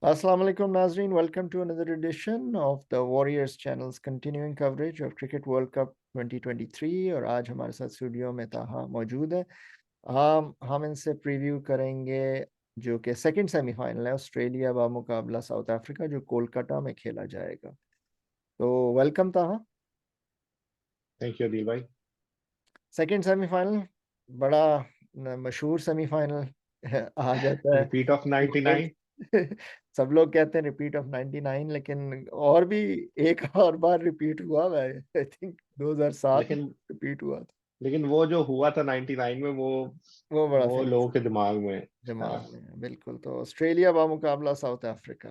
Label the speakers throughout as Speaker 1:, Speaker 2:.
Speaker 1: Assalamu alaikum Nazreen, welcome to another edition of the Warriors channel's continuing coverage of Cricket World Cup 2023 और आज हमारे साथ studio में ताहा मौजूद है। हम इनसे प्रीव्यू करेंगे जो कि सेकंड सेमीफाइनल है ऑस्ट्रेलिया बा मुकाबला साउथ अफ्रीका जो कोलकाता में खेला जाएगा। तो वेलकम ताहा।
Speaker 2: थैंक यू अदिल भाई।
Speaker 1: सेकंड सेमीफाइनल बड़ा मशहूर सेमीफाइनल आ जाता है।
Speaker 2: Repeat of 99।
Speaker 1: सब लोग कहते हैं रिपीट ऑफ 99, लेकिन और भी एक और बार रिपीट हुआ है। आई थिंक 2007 में
Speaker 2: लेकिन
Speaker 1: रिपीट हुआ था।
Speaker 2: लेकिन वो जो हुआ था 99 में, वो
Speaker 1: वो बड़ा
Speaker 2: वो
Speaker 1: फेमस
Speaker 2: लोगों के दिमाग में। हाँ।
Speaker 1: दिमाग में है बिल्कुल। तो ऑस्ट्रेलिया बा मुकाबला साउथ अफ्रीका,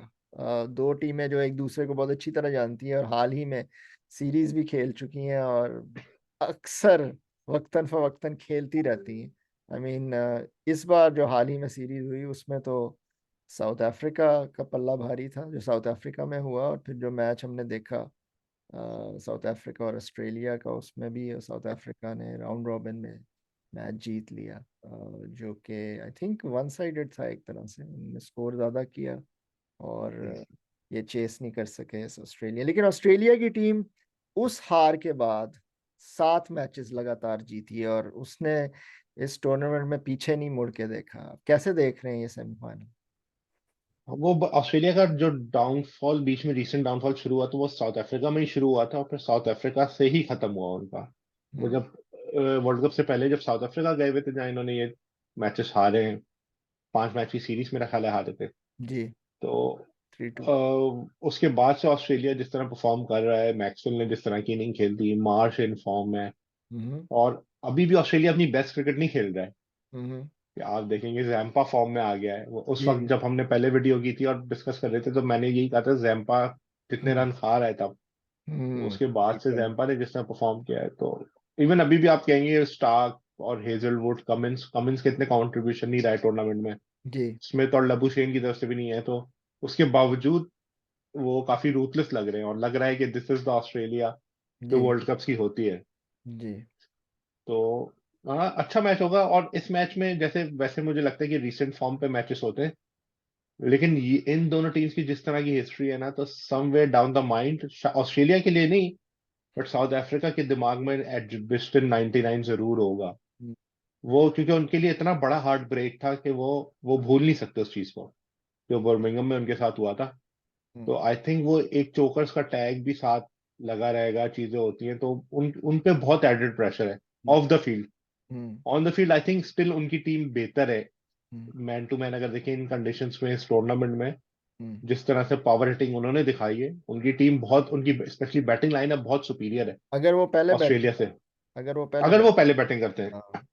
Speaker 1: दो टीमें जो एक दूसरे को बहुत अच्छी तरह जानती हैं और हाल ही में सीरीज भी खेल चुकी हैं और अक्सर वक्तन फवक्तन खेलती रहती हैं। आई मीन इस बार जो हाल ही में सीरीज हुई उसमें तो साउथ अफ्रीका का पल्ला भारी था जो साउथ अफ्रीका में हुआ, और फिर जो मैच हमने देखा साउथ अफ्रीका और ऑस्ट्रेलिया का, उसमें भी साउथ अफ्रीका ने राउंड रॉबिन में मैच जीत लिया, जो कि आई थिंक वन साइडेड था एक तरह से। उन्होंने स्कोर ज़्यादा किया और ये चेस नहीं कर सके इस ऑस्ट्रेलिया। लेकिन ऑस्ट्रेलिया की टीम उस हार के बाद 7 मैचेस लगातार जीती है और उसने इस टूर्नामेंट में पीछे नहीं मुड़ के देखा। आप कैसे देख रहे हैं ये सेमीफाइनल?
Speaker 2: ऑस्ट्रेलिया का जो डाउनफॉल, बीच में रीसेंट डाउनफॉल शुरू हुआ, तो वो साउथ अफ्रीका में ही शुरू हुआ था और फिर साउथ अफ्रीका से ही खत्म हुआ उनका। वो
Speaker 1: हम्म।
Speaker 2: जब वर्ल्ड कप से पहले जब साउथ अफ्रीका गए हुए थे, जहाँ इन्होंने ये मैचेस हारे हैं, 5 मैच की सीरीज मेरा ख्याल है हारे थे।
Speaker 1: जी।
Speaker 2: तो
Speaker 1: 3-2।
Speaker 2: उसके बाद से ऑस्ट्रेलिया जिस तरह परफॉर्म कर रहा है, मैक्सवेल ने जिस तरह की इनिंग खेल दी, मार्श इन फॉर्म है,
Speaker 1: हम्म।
Speaker 2: और अभी भी ऑस्ट्रेलिया अपनी बेस्ट क्रिकेट नहीं खेल रहा है।
Speaker 1: हम्म।
Speaker 2: कि आप देखेंगे जैम्पा फॉर्म में आ गया है। वो उस वक्त
Speaker 1: जी।
Speaker 2: जब हमने पहले वीडियो की थी और डिस्कस कर रहे थे, तो मैंने यही कहा था जैम्पा जितने
Speaker 1: हम्म।
Speaker 2: रन खा रहा है तब, तो
Speaker 1: हम्म।
Speaker 2: उसके बाद से जैम्पा ने जिस तरह परफॉर्म किया है, तो इवन अभी भी आप कहेंगे स्टार्क और हेजलवुड, कमिंस कमिंस के इतने कॉन्ट्रीब्यूशन नहीं रहा है टूर्नामेंट में।
Speaker 1: जी।
Speaker 2: स्मिथ और लबुशेन की तरफ से भी नहीं है, तो उसके बावजूद वो काफी रूथलेस लग रहे हैं और लग रहा है कि दिस इज द ऑस्ट्रेलिया जो
Speaker 1: जी।
Speaker 2: वर्ल्ड कप्स की होती है।
Speaker 1: जी।
Speaker 2: तो हाँ, अच्छा मैच होगा। और इस मैच में जैसे वैसे मुझे लगता है कि रीसेंट फॉर्म पे मैचेस होते हैं, लेकिन इन दोनों टीम्स की जिस तरह की हिस्ट्री है ना, तो somewhere down the mind, Australia के लिए नहीं बट साउथ अफ्रीका के दिमाग में एडजस्टन 99 जरूर होगा।
Speaker 1: हम्म।
Speaker 2: वो क्योंकि उनके लिए इतना बड़ा हार्ट ब्रेक था कि वो भूल नहीं सकते उस चीज को, जो बर्मिंघम में उनके साथ हुआ था। तो
Speaker 1: हम्म।
Speaker 2: आई थिंक वो एक चोकर्स का टैग भी साथ लगा रहेगा, चीजें होती हैं, तो उन पे बहुत एडेड प्रेशर है of the field.
Speaker 1: Hmm.
Speaker 2: On the field I think still उनकी टीम बेहतर है।
Speaker 1: हम्म।
Speaker 2: मैन टू मैन अगर देखें इन कंडीशंस में, इस टूर्नामेंट में
Speaker 1: हम्म।
Speaker 2: जिस तरह से पावर हिटिंग उन्होंने दिखाई है, उनकी टीम बहुत, उनकी स्पेशली बैटिंग लाइनअप बहुत सुपीरियर है
Speaker 1: अगर वो पहले
Speaker 2: ऑस्ट्रेलिया
Speaker 1: बैटिंग
Speaker 2: से,
Speaker 1: अगर वो पहले
Speaker 2: अगर वो
Speaker 1: बैट
Speaker 2: पहले बैटिंग करते हैं।
Speaker 1: हाँ,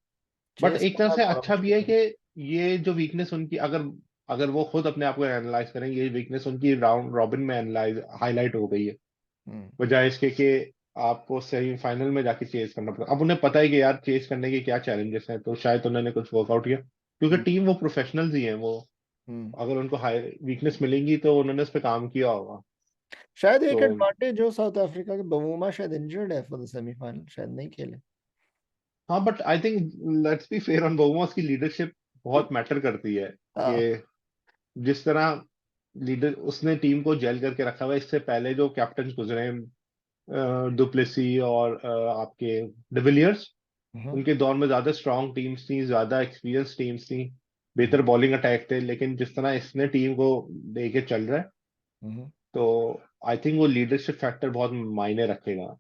Speaker 2: बट
Speaker 1: चेस
Speaker 2: एक तरह
Speaker 1: करना
Speaker 2: से
Speaker 1: थोड़ा
Speaker 2: अच्छा भी
Speaker 1: मुश्किल
Speaker 2: है
Speaker 1: है।
Speaker 2: कि ये जो वीकनेस उनकी, अगर अगर वो खुद अपने आप को एनालाइज करें, ये वीकनेस उनकी राउंड रॉबिन में एनालाइज हाईलाइट हो गई है,
Speaker 1: हम्म।
Speaker 2: बजाय इसके कि आपको सेमीफाइनल में जाके चेज करना पड़ा। अब उन्हें पता है कि यार चेज करने के क्या चैलेंजेस हैं, तो शायद उन्होंने कुछ वर्कआउट किया, क्योंकि
Speaker 1: हम्म।
Speaker 2: टीम वो प्रोफेशनल्स ही हैं। वो
Speaker 1: हम्म।
Speaker 2: अगर उनको हाई वीकनेस मिलेंगी तो उन्होंने उस पर काम किया होगा।
Speaker 1: शायद
Speaker 2: तो
Speaker 1: एक एडवांटेज जो साउथ अफ्रीका के बवूमा शायद इंजर्ड है फॉर द सेमीफाइनल, शायद नहीं खेले।
Speaker 2: हाँ, but I think let's be fair on बोमस की लीडरशिप बहुत मैटर करती है।
Speaker 1: हाँ।
Speaker 2: कि जिस तरह लीडर उसने टीम को जेल करके रखा हुआ है, इससे पहले जो कैप्टन गुजरे हैं, डुप्लेसी और आपके डिविलियर्स,
Speaker 1: हम्म।
Speaker 2: उनके दौर में ज्यादा स्ट्रांग टीम्स थी, ज्यादा एक्सपीरियंस टीम्स थी,
Speaker 1: हम्म।
Speaker 2: बेहतर बॉलिंग अटैक थे। लेकिन जिस तरह इसने टीम को लेके चल रहा है,
Speaker 1: हम्म।
Speaker 2: तो आई थिंक वो लीडरशिप फैक्टर बहुत मायने रखेगा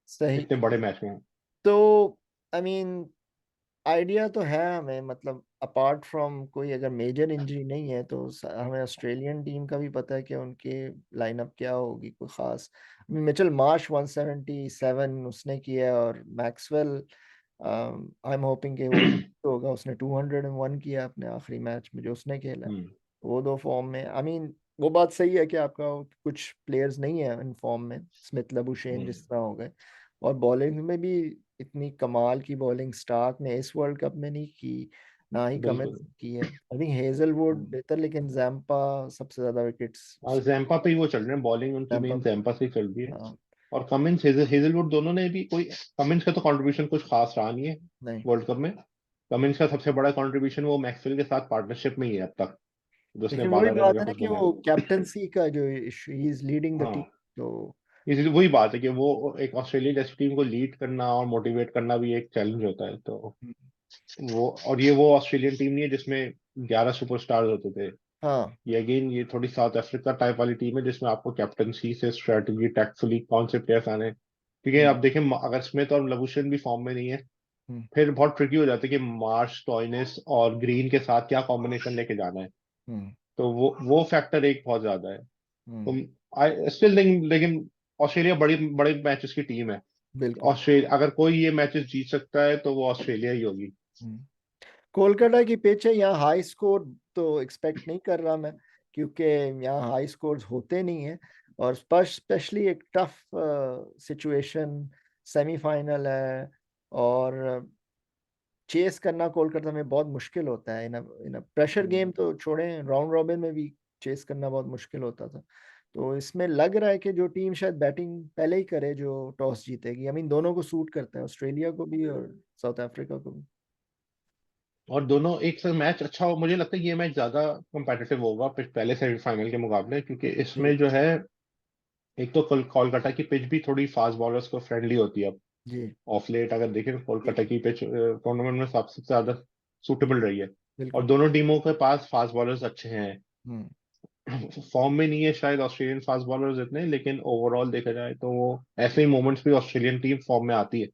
Speaker 1: सही।
Speaker 2: इतने बड़े मैच में।
Speaker 1: तो आई मीन आइडिया तो है हमें, मतलब अपार्ट फ्रॉम कोई अगर मेजर इंजरी नहीं है तो हमें ऑस्ट्रेलियन टीम का भी पता है कि उनके लाइनअप क्या होगी। कोई खास मिचेल मार्श 177 उसने किया है और मैक्सवेल आई एम होपिंग कि वो होगा। उसने 201 किया अपने आखिरी मैच में जो उसने खेला है।
Speaker 2: हम्म।
Speaker 1: वो दो फॉर्म में, आई मीन वो बात सही है कि आपका कुछ प्लेयर्स नहीं है इन फॉर्म में, स्मिथ लबुशेन
Speaker 2: हम्म।
Speaker 1: जिस तरह हो गए। और बॉलिंग में भी इतनी कमाल की बॉलिंग स्टार्क ने इस वर्ल्ड कप में नहीं की, ना ही
Speaker 2: बिल्कुल।
Speaker 1: कमिंस की है। आई थिंक हेजलवुड बेहतर, लेकिन जैम्पा सबसे ज्यादा विकेट्स
Speaker 2: और जैम्पा पे ही वो चल रहे हैं, बॉलिंग उनकी
Speaker 1: जैम्पा
Speaker 2: मेन
Speaker 1: पे।
Speaker 2: जैम्पा से ही चल रही है।
Speaker 1: हाँ।
Speaker 2: और कमिंस हेजलवुड दोनों ने भी कोई, कमिंस का तो कंट्रीब्यूशन कुछ खास रहा नहीं है
Speaker 1: नहीं।
Speaker 2: वर्ल्ड कप में। कमिंस का सबसे बड़ा कंट्रीब्यूशन वो मैक्सवेल के साथ पार्टनरशिप में ही है अब तक। तो उसने
Speaker 1: लेकिन वही
Speaker 2: 12 रन
Speaker 1: बात
Speaker 2: का
Speaker 1: है ना
Speaker 2: कुछ
Speaker 1: कि
Speaker 2: बनाया।
Speaker 1: वो कैप्टनसी का जो issue, he is leading the team.
Speaker 2: हाँ,
Speaker 1: तो
Speaker 2: इसलिए वही बात है कि वो एक ऑस्ट्रेलिया जैसी टीम को लीड करना और मोटिवेट करना भी एक चैलेंज होता है। तो वो, और ये वो ऑस्ट्रेलियन टीम नहीं है जिसमें 11 सुपरस्टार्स होते थे।
Speaker 1: हाँ।
Speaker 2: ये अगेन ये थोड़ी साउथ अफ्रीका टाइप वाली टीम है जिसमें आपको कैप्टनसी से स्ट्रेटजी टैक्टफुली कौन से प्लेयर्स आने हैं। क्योंकि
Speaker 1: हम्म।
Speaker 2: आप देखें अगर स्मिथ और लबुशेन भी फॉर्म में नहीं है,
Speaker 1: हम्म।
Speaker 2: फिर बहुत ट्रिकी हो जाता है कि मार्श, टॉयनिस और ग्रीन के साथ क्या कॉम्बिनेशन लेके जाना है।
Speaker 1: हम्म।
Speaker 2: तो वो फैक्टर एक बहुत ज्यादा है।
Speaker 1: हम्म।
Speaker 2: तो आई स्टिल थिंक, लेकिन ऑस्ट्रेलिया बड़ी बड़े मैचेस की टीम है।
Speaker 1: बिल्कुल।
Speaker 2: ऑस्ट्रेलिया अगर कोई ये मैचेस जीत सकता है तो वो ऑस्ट्रेलिया ही होगी।
Speaker 1: हम्म। कोलकाता की पिच है, यहाँ हाई स्कोर तो एक्सपेक्ट नहीं कर रहा मैं, क्योंकि यहाँ हाई स्कोर्स होते नहीं है। और स्पेशली एक टफ सिचुएशन, सेमीफाइनल है, और चेस करना कोलकाता में बहुत मुश्किल होता है। इन प्रेशर गेम तो छोड़ें, राउंड रॉबिन में भी चेस करना बहुत मुश्किल होता था। तो इसमें लग रहा है कि जो टीम शायद बैटिंग पहले ही करे, जो टॉस जीतेगी, आई मीन दोनों को सूट करता है, ऑस्ट्रेलिया को भी और साउथ अफ्रीका को भी।
Speaker 2: और दोनों एक साथ मैच अच्छा हो, मुझे लगता है ये मैच ज्यादा competitive होगा पहले सेमीफाइनल के मुकाबले, क्योंकि इसमें
Speaker 1: जी।
Speaker 2: जो है एक तो कोलकाता की पिच भी थोड़ी फास्ट बॉलर्स को फ्रेंडली होती है अब।
Speaker 1: जी।
Speaker 2: ऑफ लेट अगर देखें तो
Speaker 1: जी।
Speaker 2: कोलकाता की पिच टूर्नामेंट में सबसे ज्यादा सूटेबल रही है। और
Speaker 1: बिल्कुल।
Speaker 2: दोनों टीमों के पास फास्ट बॉलर्स अच्छे हैं।
Speaker 1: हम्म।
Speaker 2: फॉर्म में नहीं है शायद ऑस्ट्रेलियन फास्ट बॉलर्स इतने, लेकिन ओवरऑल देखा जाए तो वो ऐसे ही मोमेंट्स भी ऑस्ट्रेलियन टीम फॉर्म में आती है,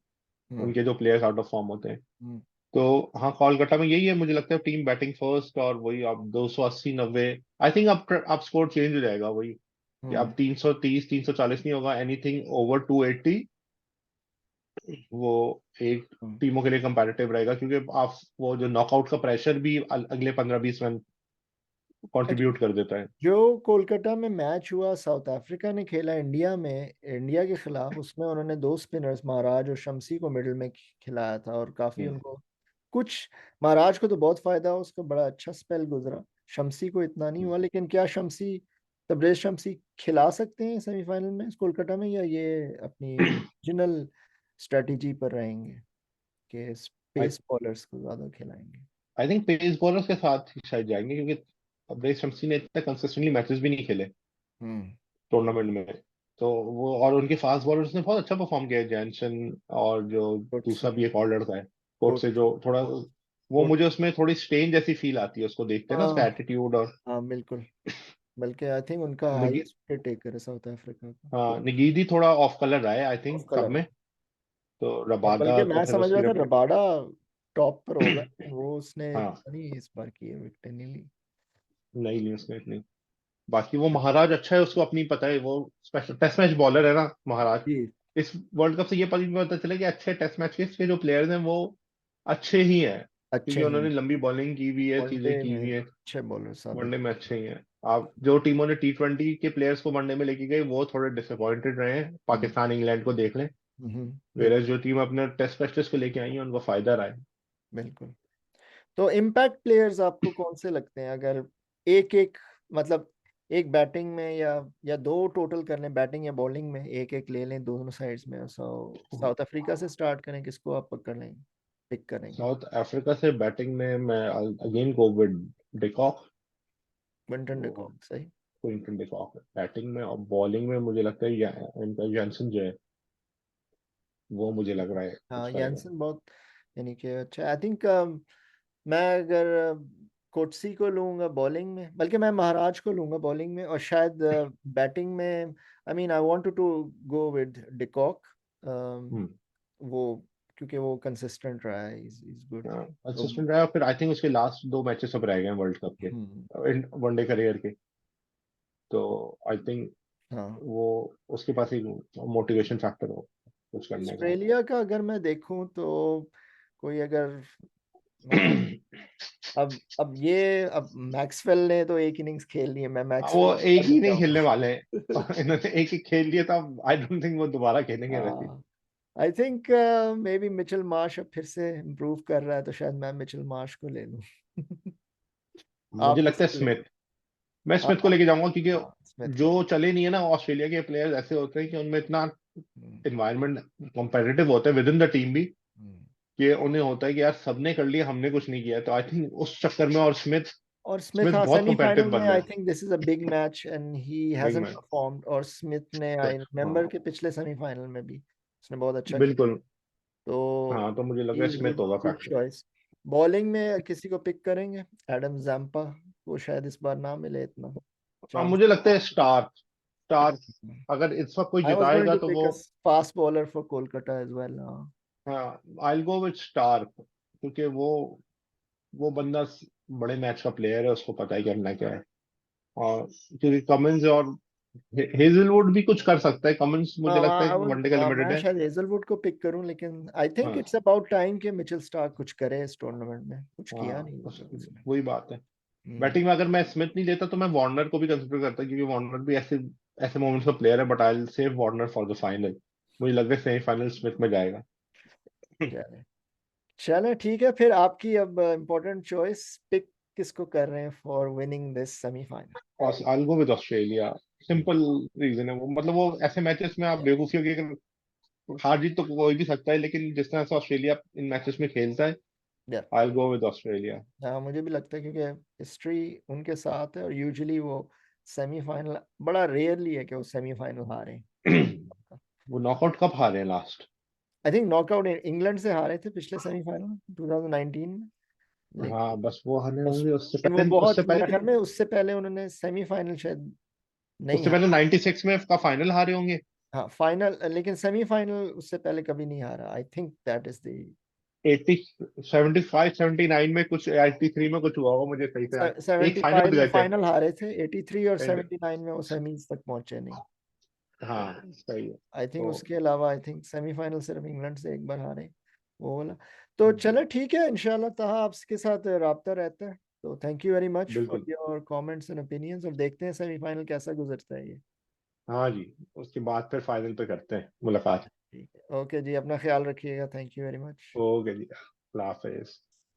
Speaker 1: हम्म।
Speaker 2: उनके जो प्लेयर्स आउट ऑफ फॉर्म होते हैं।
Speaker 1: हम्म।
Speaker 2: तो हाँ, कोलकाता में यही है, मुझे लगता है टीम बैटिंग फर्स्ट, और वही अब 280-90, आई थिंक अब स्कोर चेंज हो जाएगा वही, कि
Speaker 1: हम्म।
Speaker 2: अब 330 340 नहीं होगा, एनीथिंग ओवर 280 वो एक
Speaker 1: हम्म।
Speaker 2: टीमों के लिए कंपैरेटिव रहेगा, क्योंकि आप वो जो नॉकआउट का प्रेशर भी अगले 15-20 रन
Speaker 1: अच्छा,
Speaker 2: कंट्रीब्यूट कर देता है।
Speaker 1: जो कोलकाता में मैच हुआ, साउथ अफ्रीका ने खेला इंडिया में, इंडिया के खिलाफ, उसमें उन्होंने दो स्पिनर्स, महाराज और शम्सी को मिडिल में खिलाया था, और काफी
Speaker 2: हम्म।
Speaker 1: उनको कुछ, महाराज को तो बहुत फायदा हुआ, उसका बड़ा अच्छा स्पेल गुजरा, शम्सी को इतना नहीं हुआ। लेकिन क्या शम्सी, तबरेज शम्सी खिला सकते हैं सेमीफाइनल में इस कोलकाता में, या ये अपनी ओरिजिनल स्ट्रेटजी पर रहेंगे कि
Speaker 2: आई
Speaker 1: पेस बॉलर्स को ज्यादा खिलाएंगे?
Speaker 2: आई थिंक पेस बॉलर्स के साथ ही शायद जाएंगे, क्योंकि अब्रेज शम्सी ने इतने कंसिस्टेंटली मैचेस भी नहीं खेले
Speaker 1: हम्म।
Speaker 2: टूर्नामेंट में। तो वो, और उनके फास्ट बॉलर्स ने बहुत अच्छा परफॉर्म किया है, जैनसन और जो
Speaker 1: कोच
Speaker 2: दूसरा
Speaker 1: से।
Speaker 2: भी एक और लड़का है कोर्ट
Speaker 1: कोच।
Speaker 2: से, जो थोड़ा वो,
Speaker 1: कोच।
Speaker 2: मुझे उसमें थोड़ी स्ट्रेन जैसी फील आती है उसको देखते हैं ना, उसका
Speaker 1: हाँ।
Speaker 2: एटीट्यूड। और
Speaker 1: हाँ बिल्कुल। बल्कि आई थिंक उनका
Speaker 2: निगी
Speaker 1: हाईएस्ट विकेट टेकर है साउथ अफ्रीका का।
Speaker 2: हाँ, निगीदी थोड़ा ऑफ कलर रहा है आई
Speaker 1: ऑफ
Speaker 2: थिंक सब
Speaker 1: कलर है।
Speaker 2: में। तो
Speaker 1: और बल्कि
Speaker 2: रबादा तो
Speaker 1: मैं
Speaker 2: फिर
Speaker 1: समझ
Speaker 2: उसकी
Speaker 1: रहा था रबाडा टॉप पर होगा, लेकिन वो उसने
Speaker 2: हाँ,
Speaker 1: पता नहीं इस बार की है विकेट नहीं ली।
Speaker 2: नहीं ली उसने इतनी। बाकी वो महाराज अच्छा है, उसको अपनी पता है, वो स्पेशल टेस्ट मैच बॉलर है ना महाराज।
Speaker 1: जी।
Speaker 2: इस वर्ल्ड कप से ये पता चला कि अच्छे टेस्ट मैच के जो प्लेयर्स हैं वो अच्छे ही हैं,
Speaker 1: अच्छे
Speaker 2: क्योंकि
Speaker 1: ही
Speaker 2: उन्होंने लंबी बॉलिंग की भी है, चीजें
Speaker 1: वनडे
Speaker 2: की
Speaker 1: में
Speaker 2: हुई है।
Speaker 1: अच्छे बॉलर साबित।
Speaker 2: वनडे में अच्छे ही हैं। आप जो टीमों ने T20 के प्लेयर्स को वनडे में लेके गए वो थोड़े डिसअपॉइंटेड रहे हैं,
Speaker 1: हम्म।
Speaker 2: पाकिस्तान इंग्लैंड को देख लें। वेरस
Speaker 1: बिल्कुल।
Speaker 2: जो टीम अपने टेस्ट स्पेशलिस्ट को लेके आई है उनको फायदा रहा है।
Speaker 1: बिल्कुल। तो इम्पैक्ट प्लेयर्स आपको कौन से लगते हैं, अगर एक एक, मतलब एक बैटिंग में, या दो टोटल कर लें, बैटिंग या बॉलिंग में एक एक ले लें दोनों साइड्स में, साउथ अफ्रीका से स्टार्ट करें, किसको आप पकड़ लेंगे, पिक करेंगे?
Speaker 2: साउथ अफ्रीका से बैटिंग में मैं again go with de Kock.
Speaker 1: Quinton de Kock सही।
Speaker 2: क्विंटन डिकॉक बैटिंग में, और बॉलिंग में मुझे लगता है इनका जॉनसन जो है वो मुझे लग रहा है कुछ
Speaker 1: हाँ
Speaker 2: करेगा।
Speaker 1: यानसन बहुत, यानी कि अच्छा, आई थिंक मैं अगर कोटसी को लूंगा बॉलिंग में, बल्कि मैं महाराज को लूंगा बॉलिंग में, और शायद बैटिंग में, I mean I want to go with de Kock.
Speaker 2: Hmm.
Speaker 1: वो, क्योंकि वो कंसिस्टेंट रहा है, इज गुड। तो
Speaker 2: कंसिस्टेंट रहा, फिर आई थिंक उसके लास्ट दो मैचेस अब रह गए वर्ल्ड कप के
Speaker 1: हम्म।
Speaker 2: वनडे करियर के। तो आई थिंक
Speaker 1: हाँ।
Speaker 2: वो उसके पास एक मोटिवेशन फैक्टर हो कुछ करने का।
Speaker 1: ऑस्ट्रेलिया का अगर मैं देखूं तो, कोई अगर, मतलब, अब मैक्सवेल ने तो एक इनिंग्स खेल ली है, मैं
Speaker 2: वो
Speaker 1: मैक्सवेल
Speaker 2: एक
Speaker 1: नहीं
Speaker 2: ही नहीं खेलने
Speaker 1: चाहूंगा।
Speaker 2: वाले हैं इन्होंने एक ही खेल लिया था, आई डोंट थिंक वो दोबारा खेलेंगे वैसे।
Speaker 1: हाँ, I think may be Mitchell Marsh अब फिर से इम्प्रूव कर रहा है, तो शायद मैं मिचेल मार्श को ले लूं।
Speaker 2: मुझे
Speaker 1: आप
Speaker 2: लगता है
Speaker 1: किसको ले?
Speaker 2: स्मिथ, मैं
Speaker 1: हाँ।
Speaker 2: स्मिथ को लेके जाऊंगा,
Speaker 1: हाँ स्मिथ
Speaker 2: क्योंकि
Speaker 1: को।
Speaker 2: जो चले नहीं है ना ऑस्ट्रेलिया के प्लेयर्स ऐसे होते हैं कि उनमें इतना
Speaker 1: हम्म।
Speaker 2: इन्वायरमेंट कॉम्पिटिटिव होता है विद इन द टीम भी,
Speaker 1: हम्म।
Speaker 2: कि उन्हें होता है कि यार सबने कर लिया हमने कुछ नहीं किया। तो आई थिंक उस चक्कर में, और स्मिथ
Speaker 1: और स्मिथ,
Speaker 2: स्मिथ
Speaker 1: हाँ,
Speaker 2: बहुत
Speaker 1: सेमीफाइनल
Speaker 2: कंपेटिटिव
Speaker 1: में
Speaker 2: बंदा
Speaker 1: आई
Speaker 2: है।
Speaker 1: Think this is a big match and he
Speaker 2: big
Speaker 1: hasn't
Speaker 2: man.
Speaker 1: Performed. और स्मिथ ने, आई रिमेम्बर
Speaker 2: हाँ
Speaker 1: के पिछले सेमीफाइनल में भी उसने बहुत अच्छा किया।
Speaker 2: बिल्कुल।
Speaker 1: तो
Speaker 2: हाँ तो मुझे लग
Speaker 1: ही
Speaker 2: रहा है
Speaker 1: इज
Speaker 2: स्मिथ
Speaker 1: गुड,
Speaker 2: होगा
Speaker 1: गुड
Speaker 2: फैक्टर।
Speaker 1: चॉइस। बॉलिंग में किसी को पिक करेंगे? एडम जैम्पा को शायद इस बार ना मिले इतना
Speaker 2: हाँ
Speaker 1: चांस।
Speaker 2: मुझे लगता है स्टार्क, स्टार्क अगर इस वक्त कोई
Speaker 1: आई वाज गोइंग
Speaker 2: जिताएगा
Speaker 1: टू
Speaker 2: तो
Speaker 1: पिक
Speaker 2: वो।
Speaker 1: A fast bowler for Kolkata as well.
Speaker 2: हाँ आई गो विद स्टार्क, क्योंकि वो बंदा बड़े मैच का प्लेयर है, उसको पता है करना क्या है। और क्योंकि कमिंस और हेजलवुड भी कुछ कर सकता है, कमिंस मुझे लगता है कि वनडे का लिमिटेड
Speaker 1: मैं
Speaker 2: है।
Speaker 1: शायद हेजलवुड को पिक करूं, लेकिन आई थिंक
Speaker 2: हाँ
Speaker 1: इट्स अबाउट टाइम कि मिचेल स्टार्क कुछ करे इस टूर्नामेंट में। कुछ किया
Speaker 2: हाँ
Speaker 1: नहीं
Speaker 2: बस
Speaker 1: अभी तक उसने।
Speaker 2: वही बात है।
Speaker 1: हम्म,
Speaker 2: बैटिंग में अगर मैं स्मिथ नहीं लेता तो मैं वार्नर को भी कंसिडर करता, क्योंकि वार्नर भी ऐसे ऐसे मोमेंट्स का प्लेयर है, but I will save Warner for the final. मुझे लग रहा है सेमीफाइनल स्मिथ में जाएगा।
Speaker 1: चले चले ठीक है फिर। आपकी अब इम्पोर्टेंट चॉइस, पिक किसको कर रहे हैं फॉर विनिंग दिस सेमीफाइनल?
Speaker 2: और I go with Australia. Simple reason है वो, मतलब वो ऐसे मैचेस में आप बेवकूफी होगी, अगर हार जीत तो कोई भी सकता है, लेकिन जिस तरह से ऑस्ट्रेलिया इन मैचेस में खेलता है,
Speaker 1: या,
Speaker 2: आई गो विद ऑस्ट्रेलिया।
Speaker 1: हाँ, मुझे भी लगता है क्योंकि हिस्ट्री उनके साथ है और यूजुअली वो सेमीफाइनल, बड़ा रेयरली है कि वो सेमीफाइनल हारे।
Speaker 2: वो नॉकआउट कब हारे हैं last?
Speaker 1: I think knockout England से हारे थे पिछले सेमीफाइनल 2019 में।
Speaker 2: हाँ
Speaker 1: लेकिन
Speaker 2: बस वो हारे होंगे,
Speaker 1: वो
Speaker 2: उससे
Speaker 1: बहुत,
Speaker 2: पहले
Speaker 1: मेरे ख्याल
Speaker 2: कितने?
Speaker 1: में उससे पहले उन्होंने सेमीफाइनल शायद नहीं
Speaker 2: उससे पहले
Speaker 1: हारा।
Speaker 2: 96 में का फाइनल हारे होंगे।
Speaker 1: हाँ फाइनल, लेकिन सेमीफाइनल उससे पहले कभी नहीं हारा। I think that is the
Speaker 2: 80, 75, 79 में कुछ, 83 में कुछ हुआ होगा, मुझे सही से याद। एक फाइनल
Speaker 1: 75 में
Speaker 2: गए थे।
Speaker 1: फाइनल हारे थे। 83 और
Speaker 2: And-
Speaker 1: 79 में वो सेमीज तक पहुंचे नहीं।
Speaker 2: हाँ सही है।
Speaker 1: आई थिंक
Speaker 2: तो
Speaker 1: उसके अलावा आई थिंक सेमीफाइनल सिर्फ इंग्लैंड से एक बार हारे, वो वाला। तो
Speaker 2: हम्म,
Speaker 1: चले ठीक है, इंशाल्लाह ताहा आपके साथ राब्ता रहता है। तो thank you very much for
Speaker 2: बिल्कुल।
Speaker 1: योर कमेंट्स एंड ओपिनियंस, और देखते हैं सेमीफाइनल कैसा गुजरता है ये।
Speaker 2: हाँ जी, उसके बाद फिर फाइनल पे करते हैं मुलाकात।
Speaker 1: ठीक है, ओके जी, अपना ख्याल रखिएगा। Thank you very much.
Speaker 2: Okay जी, अल्लाह हाफिज।